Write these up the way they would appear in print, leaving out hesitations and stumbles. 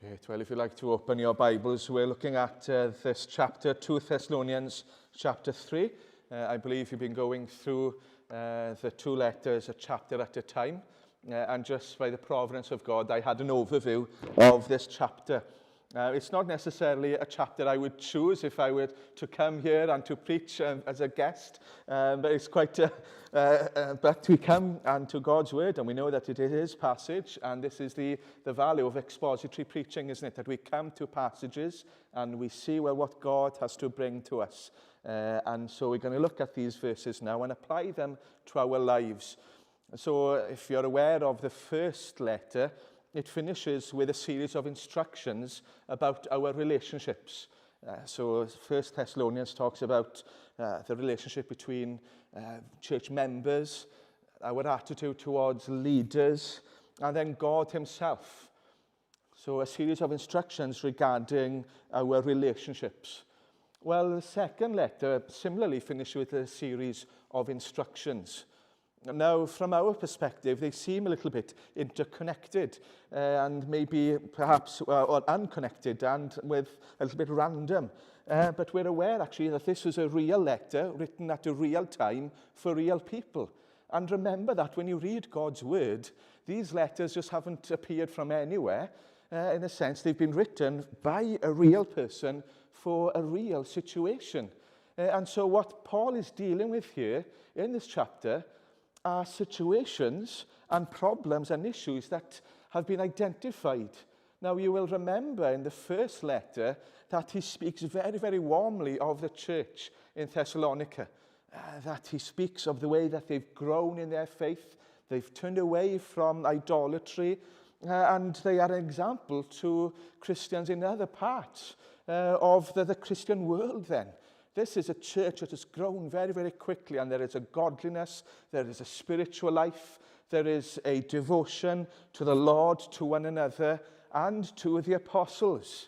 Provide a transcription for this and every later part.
Great. Well, if you'd like to open your Bibles, we're looking at this chapter, 2 Thessalonians chapter 3. I believe you've been going through the two letters a chapter at a time. And just by the providence of God, I had an overview of this chapter. It's not necessarily a chapter I would choose if I were to come here and to preach as a guest, but it's quite but we come to God's word, and we know that it is his passage, and this is the value of expository preaching, isn't it? That we come to passages and we see, well, what God has to bring to us. And so we're going to look at these verses now and apply them to our lives. So if you're aware of the first letter, it finishes with a series of instructions about our relationships. So 1 Thessalonians talks about the relationship between church members, our attitude towards leaders, and then God himself. So a series of instructions regarding our relationships. Well, the second letter similarly finishes with a series of instructions. Now, from our perspective, they seem a little bit interconnected and maybe perhaps or unconnected and with a little bit random. But we're aware, actually, that this is a real letter written at a real time for real people. And remember that when you read God's word, these letters just haven't appeared from anywhere. In a sense, they've been written by a real person for a real situation. And so what Paul is dealing with here in this chapter are situations and problems and issues that have been identified. Now, you will remember in the first letter that he speaks very, very warmly of the church in Thessalonica, that he speaks of the way that they've grown in their faith, they've turned away from idolatry, and they are an example to Christians in other parts of the Christian world then. This is a church that has grown very, very quickly, and there is a godliness, there is a spiritual life, there is a devotion to the Lord, to one another, and to the apostles.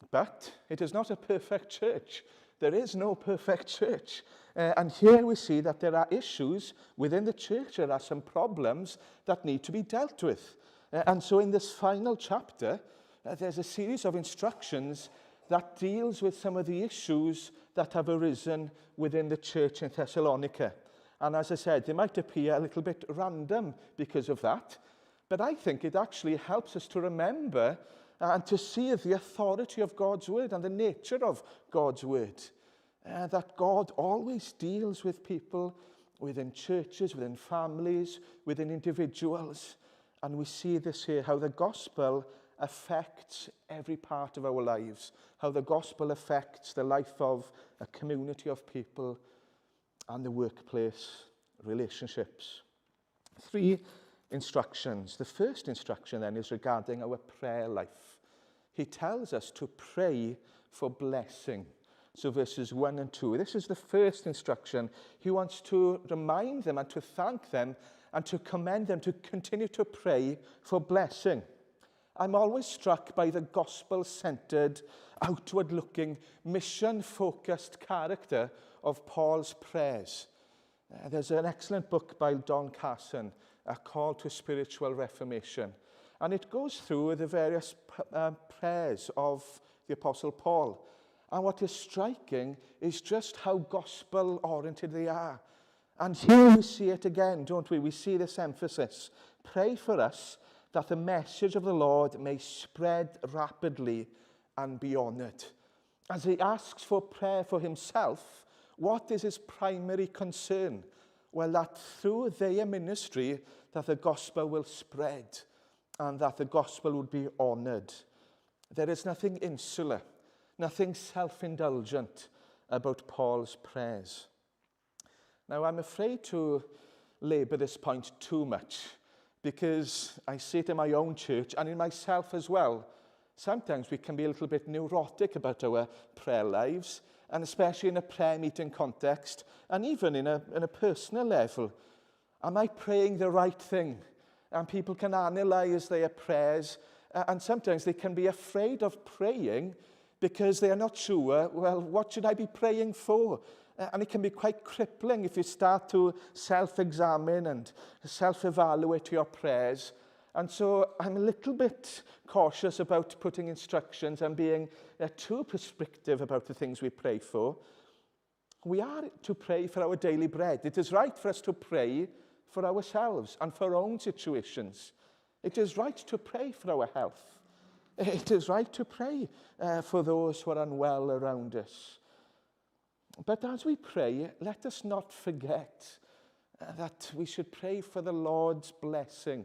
But it is not a perfect church. There is no perfect church. And here we see that there are issues within the church. There are some problems that need to be dealt with. And so in this final chapter, there's a series of instructions that deals with some of the issues that have arisen within the church in Thessalonica. And as I said, they might appear a little bit random because of that, but I think it actually helps us to remember and to see the authority of God's word and the nature of God's word. That God always deals with people within churches, within families, within individuals. And we see this here, how the gospel affects every part of our lives, how the gospel affects the life of a community of people and the workplace relationships. 3 instructions. The first instruction then is regarding our prayer life. He tells us to pray for blessing. So verses 1 and 2. This is the first instruction. He wants to remind them and to thank them and to commend them to continue to pray for blessing. I'm always struck by the gospel-centered, outward-looking, mission-focused character of Paul's prayers. There's an excellent book by Don Carson, A Call to Spiritual Reformation, and it goes through the various prayers of the Apostle Paul. And what is striking is just how gospel-oriented they are. And here we see it again, don't we? We see this emphasis. Pray for us that the message of the Lord may spread rapidly and be honored. As he asks for prayer for himself, what is his primary concern? Well, that through their ministry, that the gospel will spread and that the gospel would be honored. There is nothing insular, nothing self-indulgent about Paul's prayers. Now, I'm afraid to labor this point too much, because I see it in my own church and in myself as well. Sometimes we can be a little bit neurotic about our prayer lives, and especially in a prayer meeting context, and even in a personal level. Am I praying the right thing? And people can analyze their prayers, and sometimes they can be afraid of praying because they are not sure, well, what should I be praying for? And it can be quite crippling if you start to self-examine and self-evaluate your prayers. And so I'm a little bit cautious about putting instructions and being too prescriptive about the things we pray for. We are to pray for our daily bread. It is right for us to pray for ourselves and for our own situations. It is right to pray for our health. It is right to pray for those who are unwell around us. But as we pray, let us not forget that we should pray for the Lord's blessing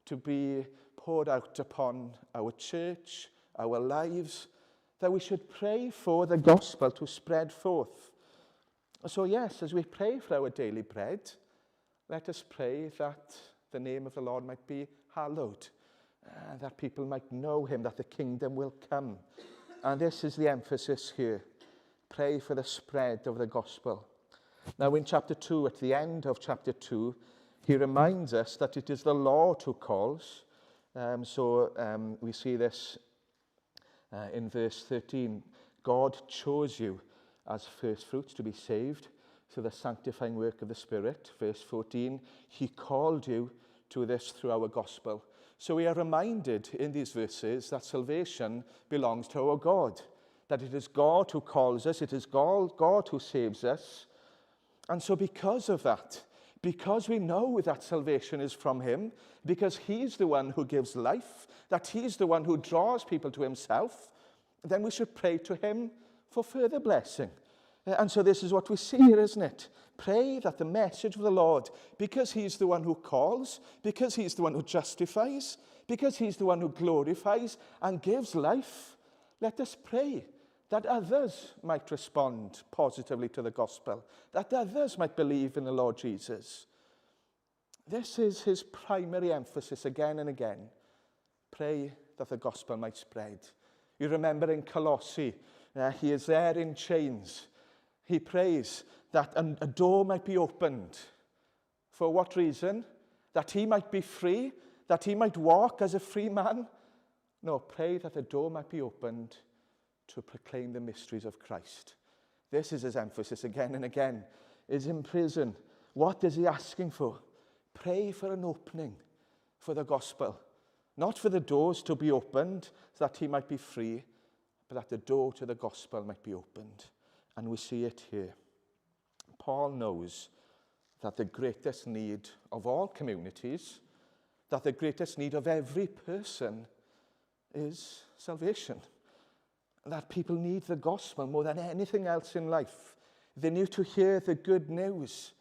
to be poured out upon our church, our lives, that we should pray for the gospel to spread forth. So yes, as we pray for our daily bread, let us pray that the name of the Lord might be hallowed, that people might know him, that the kingdom will come. And this is the emphasis here. Pray for the spread of the gospel. Now in chapter 2, at the end of chapter 2, he reminds us that it is the Lord who calls. We see this in verse 13. God chose you as first fruits to be saved through the sanctifying work of the Spirit. Verse 14, he called you to this through our gospel. So we are reminded in these verses that salvation belongs to our God, that it is God who calls us, it is God who saves us. And so because of that, because we know that salvation is from him, because he's the one who gives life, that he's the one who draws people to himself, then we should pray to him for further blessing. And so this is what we see here, isn't it? Pray that the message of the Lord, because he's the one who calls, because he's the one who justifies, because he's the one who glorifies and gives life, let us pray that others might respond positively to the gospel, that others might believe in the Lord Jesus. This is his primary emphasis again and again. Pray that the gospel might spread. You remember in Colossae, he is there in chains. He prays that a door might be opened. For what reason? That he might be free, that he might walk as a free man? No, pray that the door might be opened to proclaim the mysteries of Christ. This is his emphasis again and again. Is in prison. What is he asking for? Pray for an opening for the gospel. Not for the doors to be opened so that he might be free, but that the door to the gospel might be opened. And we see it here. Paul knows that the greatest need of all communities, that the greatest need of every person is salvation. That people need the gospel more than anything else in life. They need to hear the good news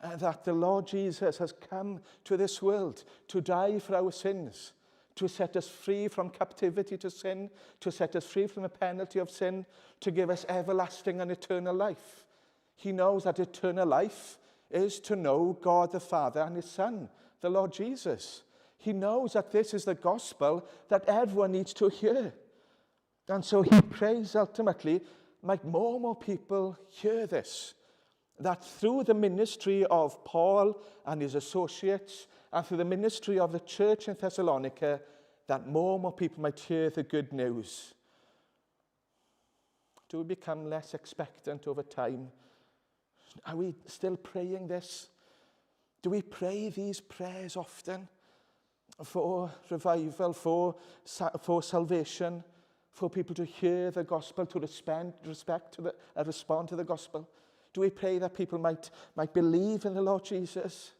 that the Lord Jesus has come to this world to die for our sins, to set us free from captivity to sin, to set us free from the penalty of sin, to give us everlasting and eternal life. He knows that eternal life is to know God the Father and his Son, the Lord Jesus. He knows that this is the gospel that everyone needs to hear. And so he prays ultimately, might more and more people hear this, that through the ministry of Paul and his associates, and through the ministry of the church in Thessalonica, that more and more people might hear the good news. Do we become less expectant over time? Are we still praying this? Do we pray these prayers often for revival, for salvation, for people to hear the gospel, to respond to the gospel? Do we pray that people might believe in the Lord Jesus?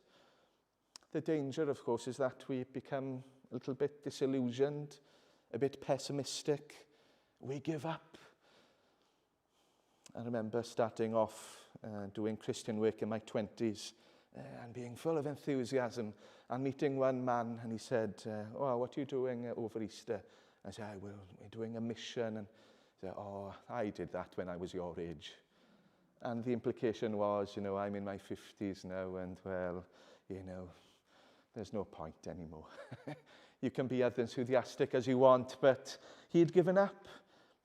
The danger, of course, is that we become a little bit disillusioned, a bit pessimistic. We give up. I remember starting off doing Christian work in my 20s and being full of enthusiasm and meeting one man, and he said, what are you doing over Easter? I said, we're doing a mission. And he said, I did that when I was your age. And the implication was, I'm in my 50s now, and there's no point anymore. You can be as enthusiastic as you want, but he'd given up.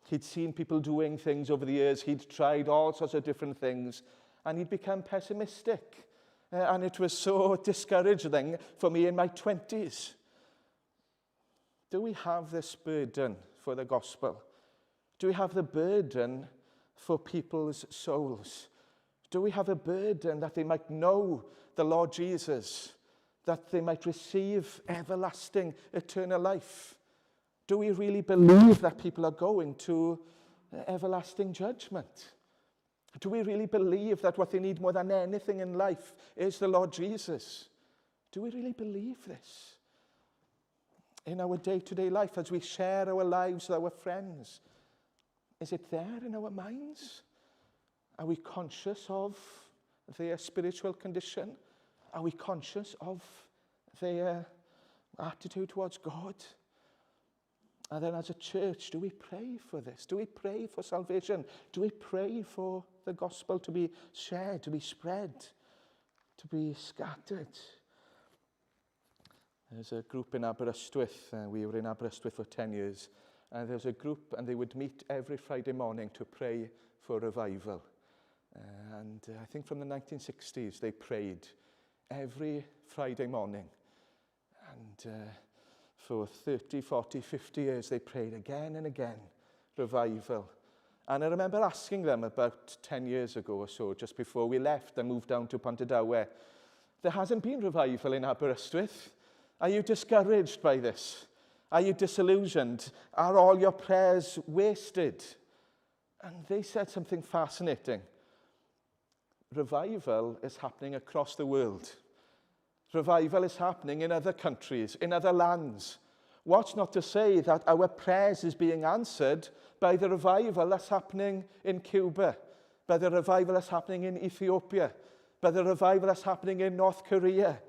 He'd seen people doing things over the years. He'd tried all sorts of different things, and he'd become pessimistic. And it was so discouraging for me in my 20s. Do we have this burden for the gospel? Do we have the burden for people's souls? Do we have a burden that they might know the Lord Jesus, that they might receive everlasting, eternal life? Do we really believe that people are going to everlasting judgment? Do we really believe that what they need more than anything in life is the Lord Jesus? Do we really believe this? In our day-to-day life, as we share our lives with our friends, is it there in our minds? Are we conscious of their spiritual condition? Are we conscious of their attitude towards God? And then as a church, do we pray for this? Do we pray for salvation? Do we pray for the gospel to be shared, to be spread, to be scattered? There's a group in Aberystwyth. We were in Aberystwyth for 10 years. And there was a group, and they would meet every Friday morning to pray for revival. I think from the 1960s, they prayed every Friday morning. And for 30, 40, 50 years, they prayed again and again, revival. And I remember asking them about 10 years ago or so, just before we left and moved down to Pontardawe, there hasn't been revival in Aberystwyth. Are you discouraged by this? Are you disillusioned? Are all your prayers wasted? And they said something fascinating. Revival is happening across the world. Revival is happening in other countries, in other lands. What's not to say that our prayers is being answered by the revival that's happening in Cuba, by the revival that's happening in Ethiopia, by the revival that's happening in North Korea.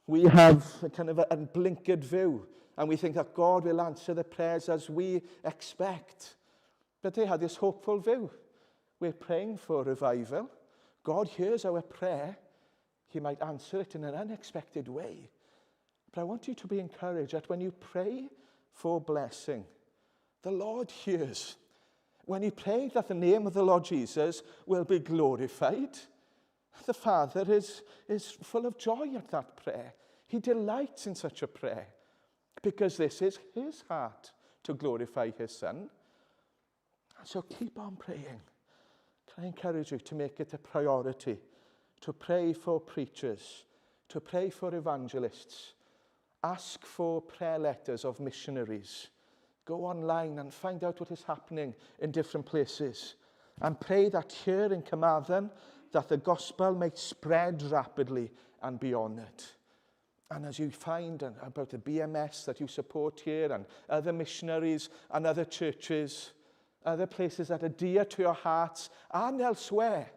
We have a kind of a blinkered view, and we think that God will answer the prayers as we expect. But they had this hopeful view. We're praying for revival. God hears our prayer. He might answer it in an unexpected way. But I want you to be encouraged that when you pray for blessing, the Lord hears. When you pray that the name of the Lord Jesus will be glorified, the Father is full of joy at that prayer. He delights in such a prayer because this is his heart to glorify his Son. So keep on praying. Can I encourage you to make it a priority to pray for preachers, to pray for evangelists, ask for prayer letters of missionaries, go online and find out what is happening in different places, and pray that here in Carmarthen, that the gospel may spread rapidly and beyond it. And as you find about the BMS that you support here and other missionaries and other churches, other places that are dear to your hearts and elsewhere,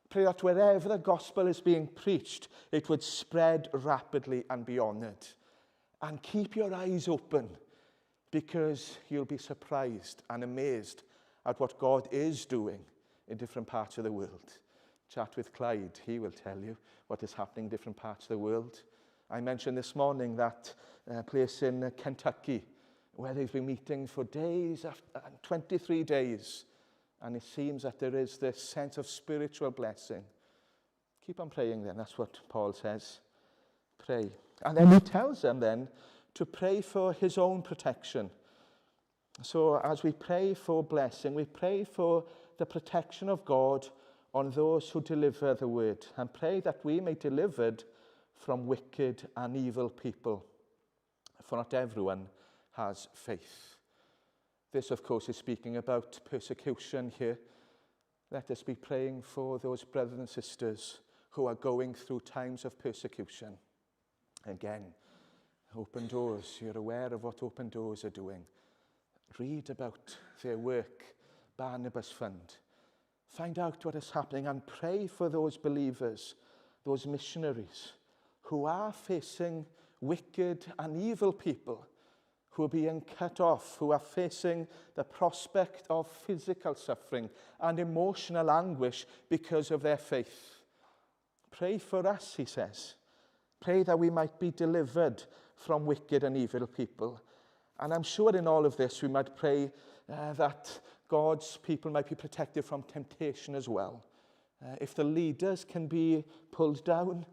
pray that wherever the gospel is being preached, it would spread rapidly and beyond it. And keep your eyes open, because you'll be surprised and amazed at what God is doing in different parts of the world. Chat with Clyde, he will tell you what is happening in different parts of the world. I mentioned this morning that place in Kentucky where they've been meeting for days, 23 days, and it seems that there is this sense of spiritual blessing. Keep on praying then, that's what Paul says. Pray. And then he tells them then to pray for his own protection. So as we pray for blessing, we pray for the protection of God on those who deliver the word, and pray that we may be delivered from wicked and evil people. For not everyone has faith. This, of course, is speaking about persecution here. Let us be praying for those brothers and sisters who are going through times of persecution. Again, Open Doors, you're aware of what Open Doors are doing. Read about their work, Barnabas Fund. Find out what is happening and pray for those believers, those missionaries who are facing wicked and evil people, who are being cut off, who are facing the prospect of physical suffering and emotional anguish because of their faith. Pray for us, he says. Pray that we might be delivered from wicked and evil people. And I'm sure in all of this we might pray that God's people might be protected from temptation as well. If the leaders can be pulled down,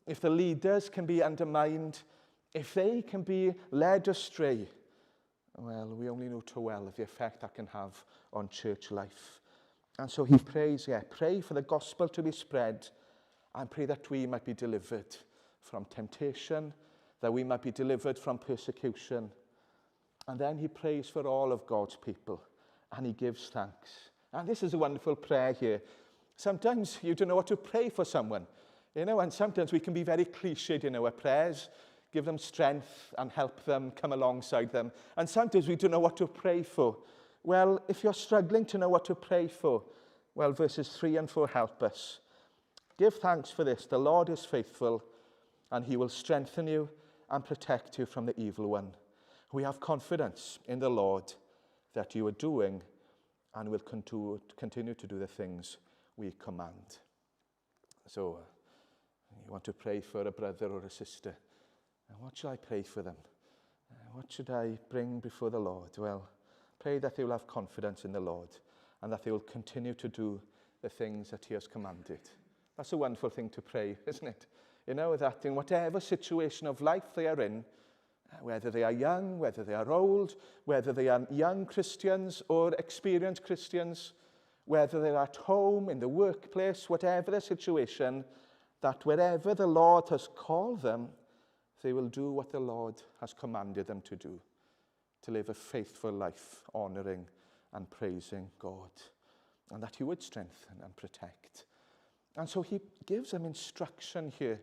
if the leaders can be undermined, if they can be led astray, well, we only know too well the effect that can have on church life. And so he prays, pray for the gospel to be spread, and pray that we might be delivered from temptation, that we might be delivered from persecution. And then he prays for all of God's people, and he gives thanks. And this is a wonderful prayer here. Sometimes you don't know what to pray for someone, and sometimes we can be very cliched in our prayers, give them strength and help them, come alongside them. And sometimes we don't know what to pray for. Well, if you're struggling to know what to pray for, well, verses 3 and 4 help us. Give thanks for this. The Lord is faithful, and he will strengthen you and protect you from the evil one. We have confidence in the Lord that you are doing and will continue to do the things we command. So, you want to pray for a brother or a sister. What should I pray for them? What should I bring before the Lord? Well, pray that they will have confidence in the Lord and that they will continue to do the things that he has commanded. That's a wonderful thing to pray, isn't it? That in whatever situation of life they are in, whether they are young, whether they are old, whether they are young Christians or experienced Christians, whether they're at home, in the workplace, whatever the situation, that wherever the Lord has called them, they will do what the Lord has commanded them to do, to live a faithful life, honouring and praising God, and that he would strengthen and protect. And so he gives them instruction here.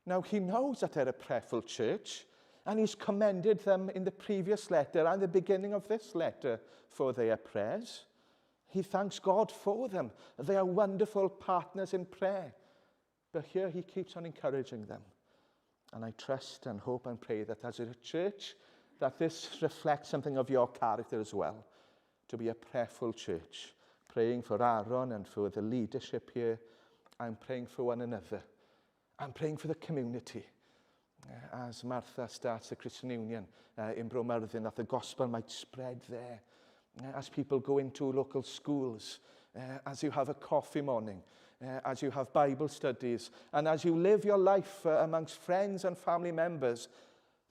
Now, he knows that they're a prayerful church, and he's commended them in the previous letter and the beginning of this letter for their prayers. He thanks God for them. They are wonderful partners in prayer. But here he keeps on encouraging them. And I trust and hope and pray that as a church, that this reflects something of your character as well, to be a prayerful church, praying for Aaron and for the leadership here. I'm praying for one another. I'm praying for the community. As Martha starts the Christian Union in Bromyrddin, that the gospel might spread there. As people go into local schools, as you have a coffee morning, as you have Bible studies, and as you live your life amongst friends and family members,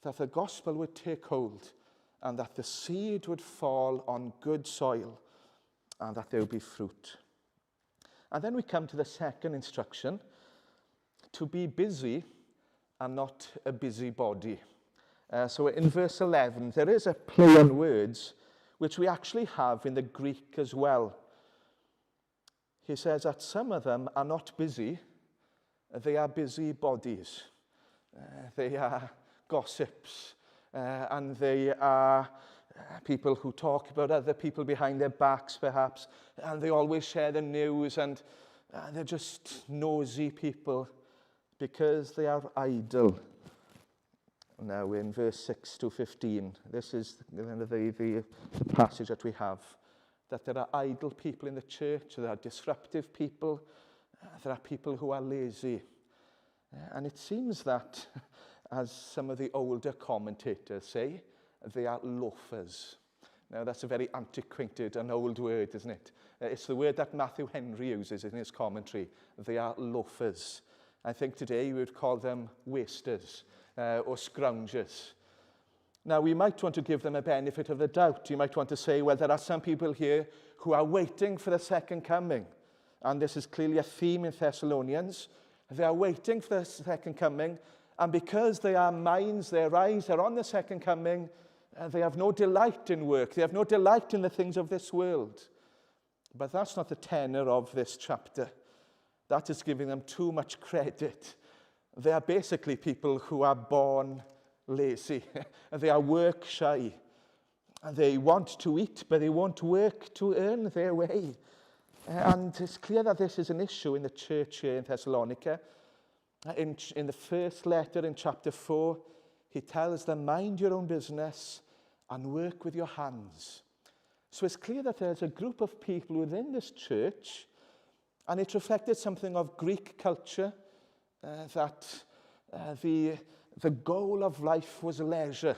that the gospel would take hold and that the seed would fall on good soil and that there would be fruit. And then we come to the second instruction, to be busy and not a busybody. So in verse 11, there is a play on words which we actually have in the Greek as well. He says that some of them are not busy, they are busybodies. They are gossips, and they are people who talk about other people behind their backs, perhaps, and they always share the news, and they're just nosy people because they are idle. Now, in verse 6 to 15, this is the passage that we have, that there are idle people in the church, there are disruptive people, there are people who are lazy. And it seems that, as some of the older commentators say, they are loafers. Now, that's a very antiquated and old word, isn't it? It's the word that Matthew Henry uses in his commentary. They are loafers. I think today we would call them wasters or scroungers. Now, we might want to give them a benefit of the doubt. You might want to say, well, there are some people here who are waiting for the second coming. And this is clearly a theme in Thessalonians. They are waiting for the second coming, and because their minds, their eyes are on the second coming, they have no delight in work. They have no delight in the things of this world. But that's not the tenor of this chapter. That is giving them too much credit. They are basically people who are born lazy. They are work shy. They want to eat, but they won't work to earn their way. And it's clear that this is an issue in the church here in Thessalonica. In the first letter in chapter 4, he tells them, mind your own business and work with your hands. So it's clear that there's a group of people within this church, and it reflected something of Greek culture, that the goal of life was leisure,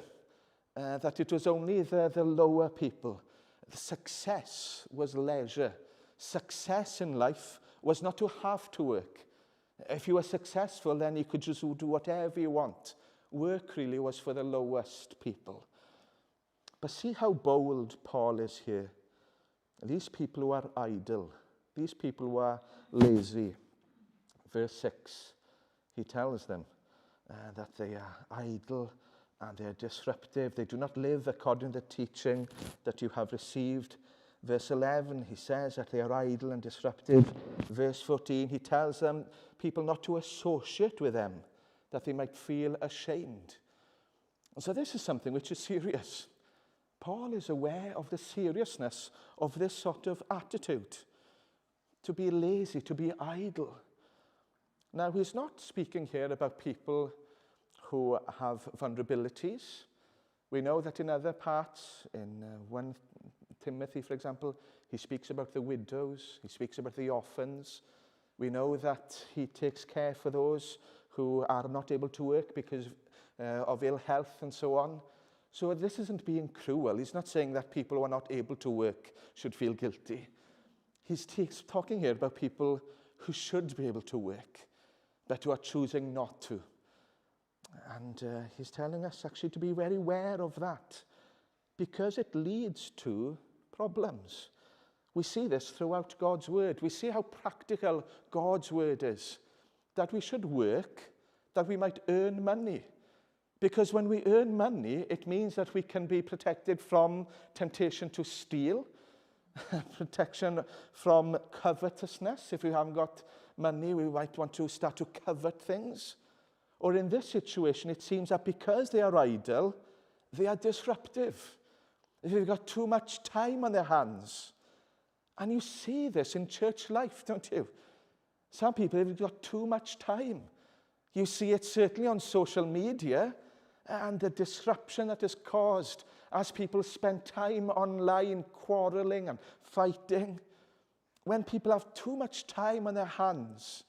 that it was only the lower people. The success was leisure. Success in life was not to have to work. If you were successful, then you could just do whatever you want. Work really was for the lowest people. But see how bold Paul is here. These people who are idle, these people who are lazy. Verse 6, he tells them, that they are idle and they are disruptive. They do not live according to the teaching that you have received. Verse 11, he says that they are idle and disruptive. Verse 14, he tells them, people not to associate with them, that they might feel ashamed. So this is something which is serious. Paul is aware of the seriousness of this sort of attitude, to be lazy, to be idle. Now, he's not speaking here about people who have vulnerabilities. We know that in other parts, in 1 Timothy, for example, he speaks about the widows, he speaks about the orphans. We know that he takes care for those who are not able to work because of ill health and so on. So this isn't being cruel. He's not saying that people who are not able to work should feel guilty. He's talking here about people who should be able to work, but who are choosing not to. And he's telling us actually to be very aware of that, because it leads to problems. We see this throughout God's word. We see how practical God's word is, that we should work, that we might earn money. Because when we earn money, it means that we can be protected from temptation to steal, protection from covetousness. If we haven't got money, we might want to start to covet things. Or in this situation, it seems that because they are idle, they are disruptive. They've got too much time on their hands. And you see this in church life, don't you? Some people have got too much time. You see it certainly on social media, and the disruption that is caused as people spend time online quarreling and fighting. When people have too much time on their hands,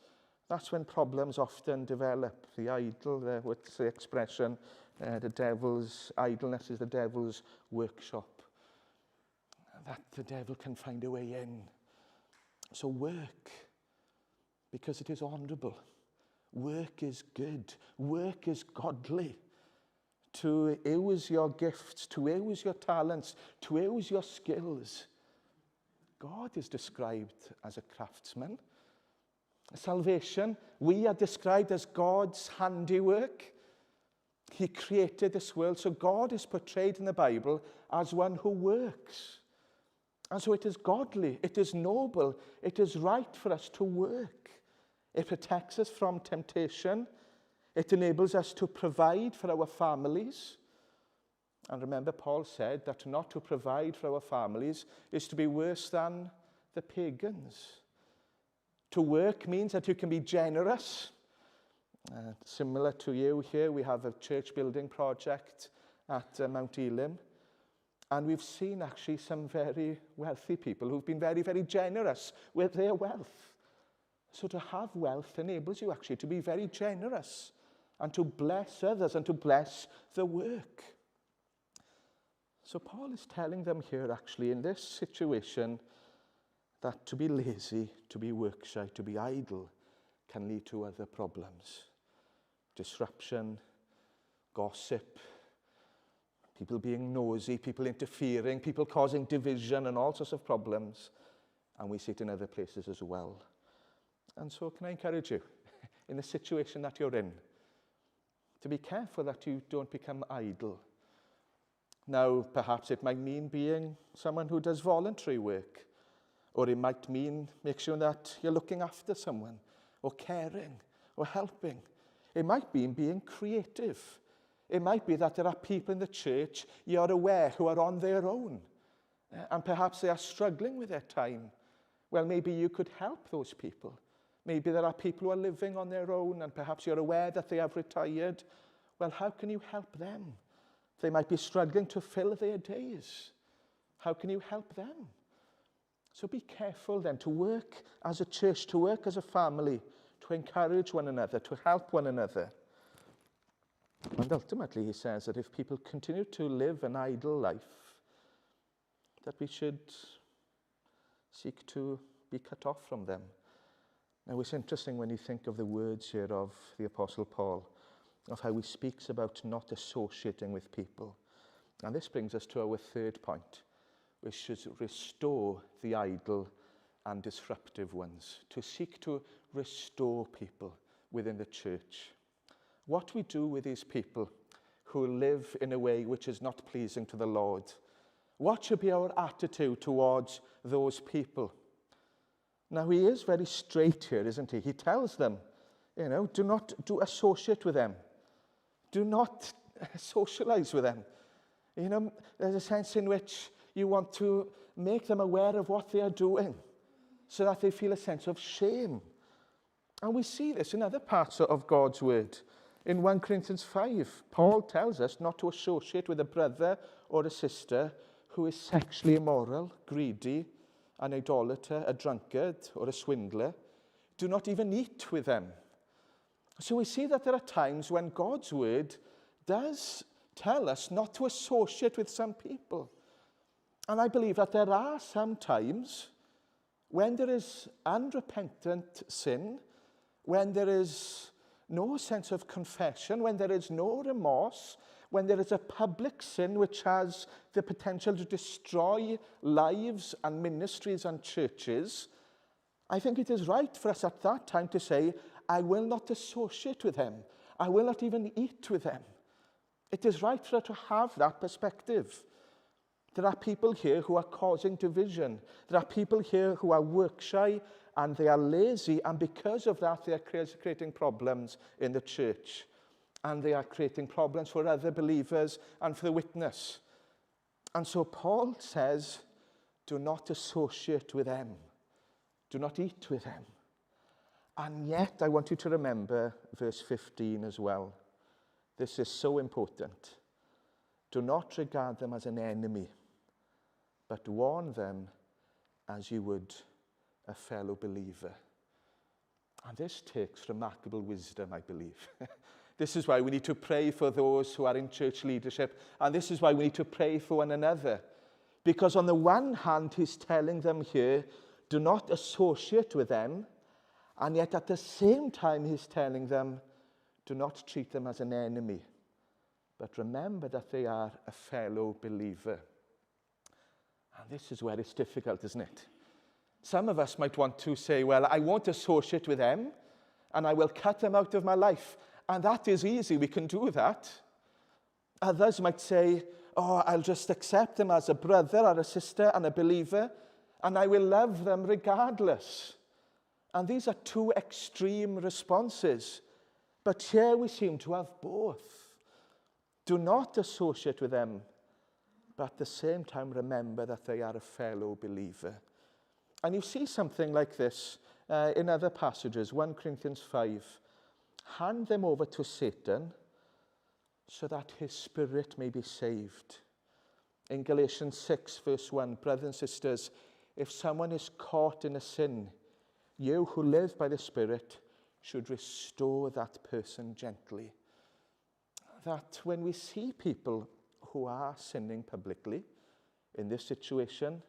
that's when problems often develop. The idle, what's the expression? The devil's idleness is the devil's workshop. That the devil can find a way in. So work, because it is honourable. Work is good. Work is godly. To use your gifts, to use your talents, to use your skills. God is described as a craftsman. Salvation, we are described as God's handiwork. He created this world, so God is portrayed in the Bible as one who works. And so it is godly, it is noble, it is right for us to work. It protects us from temptation. It enables us to provide for our families. And remember, Paul said that not to provide for our families is to be worse than the pagans. To work means that you can be generous. Similar to you here, we have a church building project at Mount Elim. And we've seen actually some very wealthy people who've been very, very generous with their wealth. So to have wealth enables you actually to be very generous and to bless others and to bless the work. So Paul is telling them here actually in this situation that to be lazy, to be work shy, to be idle can lead to other problems. Disruption, gossip, people being nosy, people interfering, people causing division and all sorts of problems. And we see it in other places as well. And so can I encourage you, in the situation that you're in, to be careful that you don't become idle. Now, perhaps it might mean being someone who does voluntary work, or it might mean make sure that you're looking after someone, or caring, or helping. It might mean being creative. It might be that there are people in the church you're aware who are on their own, and perhaps they are struggling with their time. Well, maybe you could help those people. Maybe there are people who are living on their own and perhaps you're aware that they have retired. Well, how can you help them? They might be struggling to fill their days. How can you help them? So be careful then to work as a church, to work as a family, to encourage one another, to help one another. And ultimately he says that if people continue to live an idle life, that we should seek to be cut off from them. Now, it's interesting when you think of the words here of the Apostle Paul, of how he speaks about not associating with people. And this brings us to our third point, which is restore the idle and disruptive ones, to seek to restore people within the church. what we do with these people who live in a way which is not pleasing to the Lord. What should be our attitude towards those people? Now, he is very straight here, isn't he? He tells them, do not associate with them. Do not socialize with them. There's a sense in which you want to make them aware of what they are doing so that they feel a sense of shame. And we see this in other parts of God's word. In 1 Corinthians 5, Paul tells us not to associate with a brother or a sister who is sexually immoral, greedy, an idolater, a drunkard, or a swindler. Do not even eat with them. So we see that there are times when God's word does tell us not to associate with some people. And I believe that there are some times when there is unrepentant sin, when there is no sense of confession, when there is no remorse, when there is a public sin which has the potential to destroy lives and ministries and churches, I think it is right for us at that time to say, I will not associate with them. I will not even eat with them. It is right for us to have that perspective. There are people here who are causing division. There are people here who are work shy and they are lazy, and because of that they are creating problems in the church. And they are creating problems for other believers and for the witness. And so Paul says, do not associate with them. Do not eat with them. And yet I want you to remember verse 15 as well. This is so important. Do not regard them as an enemy, but warn them as you would a fellow believer. And this takes remarkable wisdom, I believe. This is why we need to pray for those who are in church leadership. And this is why we need to pray for one another. Because on the one hand, he's telling them here, do not associate with them. And yet at the same time, he's telling them, do not treat them as an enemy. But remember that they are a fellow believer. And this is where it's difficult, isn't it? Some of us might want to say, well, I won't associate with them, and I will cut them out of my life. And that is easy, we can do that. Others might say, oh, I'll just accept them as a brother or a sister and a believer, and I will love them regardless. And these are two extreme responses. But here we seem to have both. Do not associate with them, but at the same time remember that they are a fellow believer. And you see something like this in other passages. 1 Corinthians 5. Hand them over to Satan so that his spirit may be saved. In Galatians 6, verse 1, brothers and sisters, if someone is caught in a sin, you who live by the Spirit should restore that person gently. That when we see people who are sinning publicly, in this situation,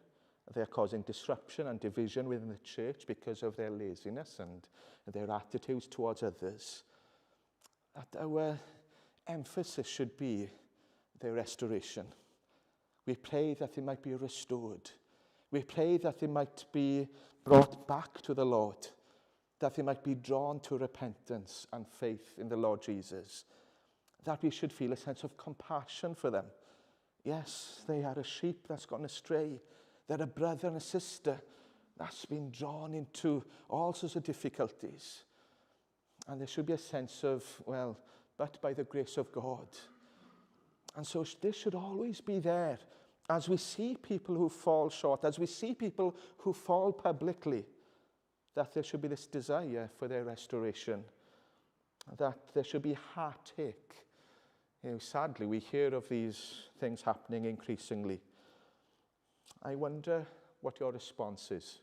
they are causing disruption and division within the church because of their laziness and their attitudes towards others, that our emphasis should be their restoration. We pray that they might be restored. We pray that they might be brought back to the Lord, that they might be drawn to repentance and faith in the Lord Jesus, that we should feel a sense of compassion for them. Yes, they are a sheep that's gone astray. They're a brother and a sister that's been drawn into all sorts of difficulties. And there should be a sense of, well, but by the grace of God. And so this should always be there as we see people who fall short, as we see people who fall publicly, that there should be this desire for their restoration, that there should be heartache. Sadly, we hear of these things happening increasingly. I wonder what your response is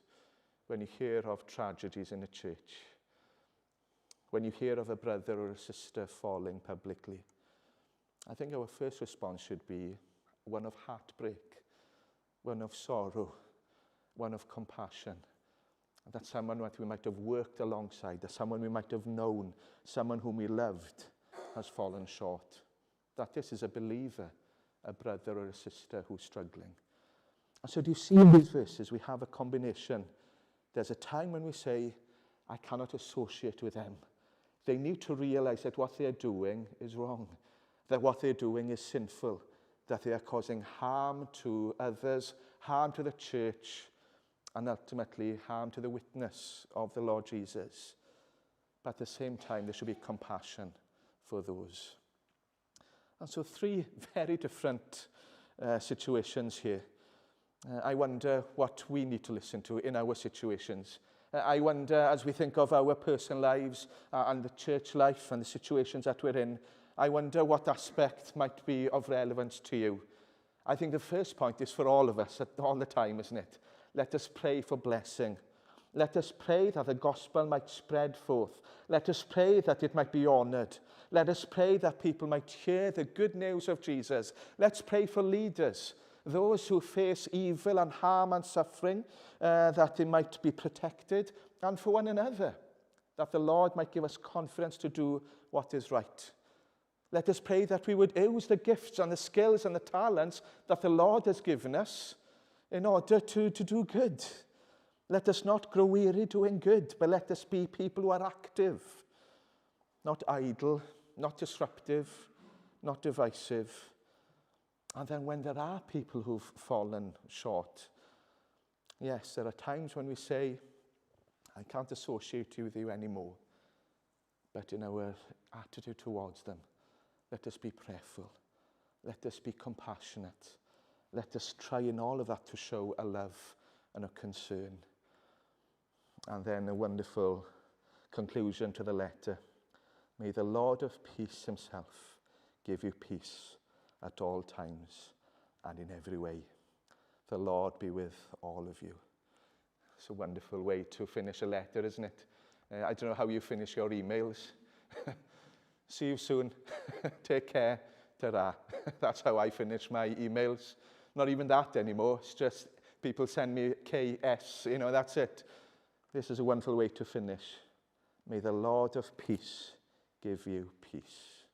when you hear of tragedies in a church, when you hear of a brother or a sister falling publicly. I think our first response should be one of heartbreak, one of sorrow, one of compassion. That someone that we might have worked alongside, that someone we might have known, someone whom we loved has fallen short. That this is a believer, a brother or a sister who's struggling. And so do you see in these verses we have a combination. There's a time when we say, I cannot associate with them. They need to realize that what they're doing is wrong, that what they're doing is sinful, that they are causing harm to others, harm to the church, and ultimately harm to the witness of the Lord Jesus. But at the same time, there should be compassion for those. And so 3 very different situations here. I wonder what we need to listen to in our situations. I wonder, as we think of our personal lives and the church life and the situations that we're in, I wonder what aspect might be of relevance to you. I think the first point is for all of us all the time, isn't it? Let us pray for blessing. Let us pray that the gospel might spread forth. Let us pray that it might be honoured. Let us pray that people might hear the good news of Jesus. Let's pray for leaders, those who face evil and harm and suffering, that they might be protected, and for one another, that the Lord might give us confidence to do what is right. Let us pray that we would use the gifts and the skills and the talents that the Lord has given us in order to do good. Let us not grow weary doing good, but let us be people who are active, not idle, not disruptive, not divisive. And then when there are people who've fallen short, yes, there are times when we say, I can't associate with you anymore. But in our attitude towards them, let us be prayerful. Let us be compassionate. Let us try in all of that to show a love and a concern. And then a wonderful conclusion to the letter. May the Lord of peace himself give you peace at all times and in every way. The Lord be with all of you. It's a wonderful way to finish a letter, isn't it? I don't know how you finish your emails. See you soon. Take care. Ta-ra. That's how I finish my emails. Not even that anymore. It's just people send me KS. That's it. This is a wonderful way to finish. May the Lord of peace give you peace.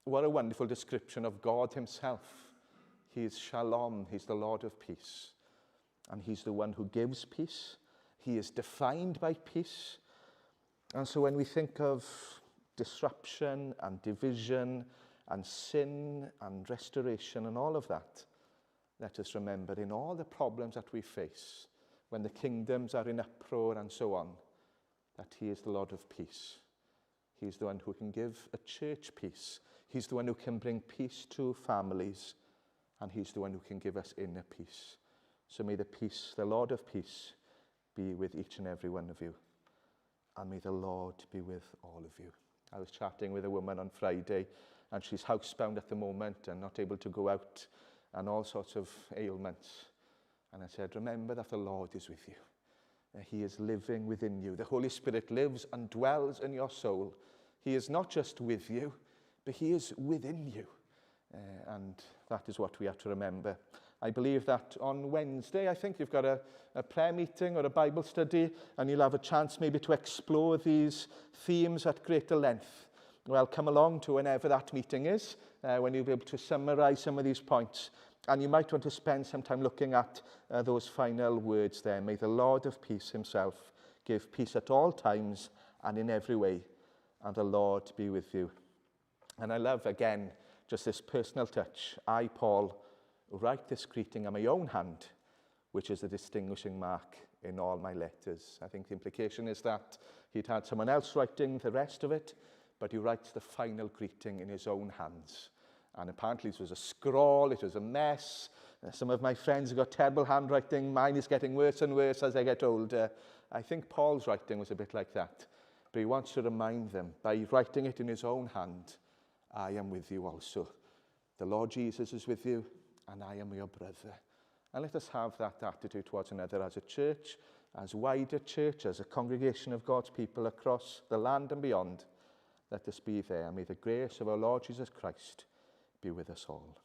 What a wonderful description of God himself. He is Shalom. He's the Lord of peace. And he's the one who gives peace. He is defined by peace. And so when we think of disruption and division and sin and restoration and all of that, let us remember in all the problems that we face, when the kingdoms are in uproar and so on, that he is the Lord of peace. He's the one who can give a church peace. He's the one who can bring peace to families, and he's the one who can give us inner peace. So may the peace, the Lord of peace, be with each and every one of you. And may the Lord be with all of you. I was chatting with a woman on Friday, and she's housebound at the moment and not able to go out, and all sorts of ailments. And I said, remember that the Lord is with you. He is living within you. The Holy Spirit lives and dwells in your soul. He is not just with you, but he is within you. And that is what we have to remember. I believe that on Wednesday, I think you've got a prayer meeting or a Bible study, and you'll have a chance maybe to explore these themes at greater length. Well, come along to whenever that meeting is, when you'll be able to summarize some of these points. And you might want to spend some time looking at those final words there. May the Lord of peace himself give peace at all times and in every way. And the Lord be with you. And I love, again, just this personal touch. I, Paul, write this greeting on my own hand, which is a distinguishing mark in all my letters. I think the implication is that he'd had someone else writing the rest of it, but he writes the final greeting in his own hands. And apparently it was a scrawl, it was a mess. Some of my friends have got terrible handwriting. Mine is getting worse and worse as I get older. I think Paul's writing was a bit like that. But he wants to remind them, by writing it in his own hand, I am with you also. The Lord Jesus is with you, and I am your brother. And let us have that attitude towards another as a church, as wider church, as a congregation of God's people across the land and beyond. Let us be there. May the grace of our Lord Jesus Christ be with us all.